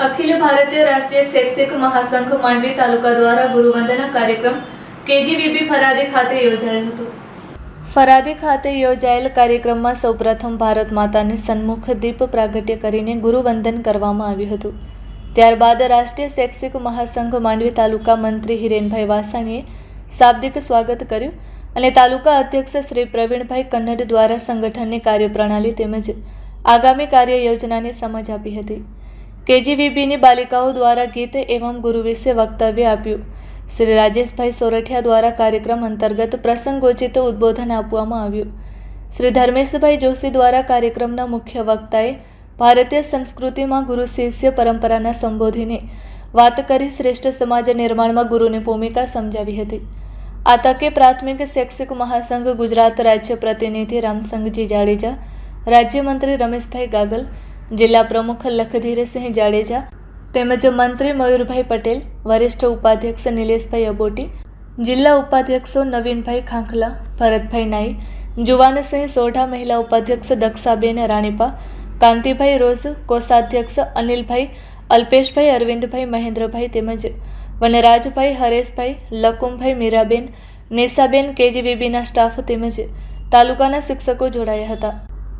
અખિલ ભારતીય રાષ્ટ્રીય શૈક્ષિક મહાસંઘ માંડવી તાલુકા દ્વારા ગુરુવંદના કાર્યક્રમ કેજીવીબી ફરાદી ખાતે યોજાયો હતો। ફરાદી ખાતે યોજાયેલ કાર્યક્રમમાં સૌપ્રથમ ભારત માતાને સન્મુખ દીપ પ્રાગટ્ય કરીને ગુરુવંદન કરવામાં આવ્યું હતું। ત્યારબાદ રાષ્ટ્રીય શૈક્ષિક મહાસંઘ માંડવી તાલુકા મંત્રી હિરેનભાઈ વાસાણીએ શાબ્દિક સ્વાગત કર્યું અને તાલુકા અધ્યક્ષ શ્રી પ્રવીણભાઈ કન્નડ દ્વારા સંગઠનની કાર્યપ્રણાલી તેમજ આગામી કાર્ય યોજનાની સમજ આપી હતી। કેજીવીબીની બાલિકાઓ દ્વારા ગીત એવં ગુરુ વિશે વક્તવ્ય આપ્યું। શ્રી રાજેશભાઈ સોરઠિયા દ્વારા કાર્યક્રમ અંતર્ગત પ્રસંગોચિત ઉદ્બોધન આપવામાં આવ્યું। શ્રી ધર્મેશભાઈ જોશી દ્વારા કાર્યક્રમના મુખ્ય વક્તાએ ભારતીય સંસ્કૃતિમાં ગુરુ શિષ્ય પરંપરાના સંબોધીને વાત કરી શ્રેષ્ઠ સમાજ નિર્માણમાં ગુરુની ભૂમિકા સમજાવી હતી। આ તકે પ્રાથમિક શૈક્ષિક મહાસંઘ ગુજરાત રાજ્ય પ્રતિનિધિ રામસંગજી જાડેજા, રાજ્યમંત્રી રમેશભાઈ ગાગલ, જિલ્લા પ્રમુખ લખધીરસિંહ જાડેજા તેમજ મંત્રી મયુરભાઈ પટેલ, વરિષ્ઠ ઉપાધ્યક્ષ નિલેશભાઈ અબોટી, જિલ્લા ઉપાધ્યક્ષો નવીનભાઈ ખાંખલા, ભરતભાઈ નાઈ, જુવાનસિંહ સોઢા, મહિલા ઉપાધ્યક્ષ દક્ષાબેન રાણીપા, કાંતિભાઈ રોઝ, કોષાધ્યક્ષ અનિલભાઈ, અલ્પેશભાઈ, અરવિંદભાઈ, મહેન્દ્રભાઈ તેમજ વનરાજભાઈ, હરેશભાઈ, લકુમભાઈ, મીરાબેન, નિશાબેન, કેજીવીબીના સ્ટાફ તેમજ તાલુકાના શિક્ષકો જોડાયા હતા।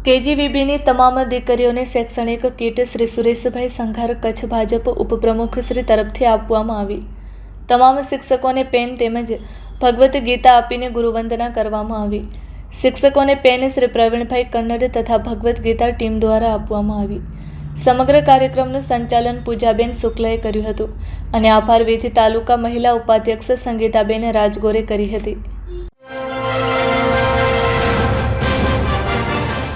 કેજીવીબીની તમામ દીકરીઓને શૈક્ષણિક કીટ શ્રી સુરેશભાઈ સંઘાર કચ્છ ભાજપ ઉપપ્રમુખ શ્રી તરફથી આપવામાં આવી। તમામ શિક્ષકોને પેન તેમજ ભગવદ્ ગીતા આપીને ગુરુવંદના કરવામાં આવી। શિક્ષકોને પેન શ્રી પ્રવીણભાઈ કન્નડ તથા ભગવદ્ ગીતા ટીમ દ્વારા આપવામાં આવી। સમગ્ર કાર્યક્રમનું સંચાલન પૂજાબેન શુક્લએ કર્યું હતું અને આભાર વિધિ તાલુકા મહિલા ઉપાધ્યક્ષ સંગીતાબેન રાજગોરે કરી હતી।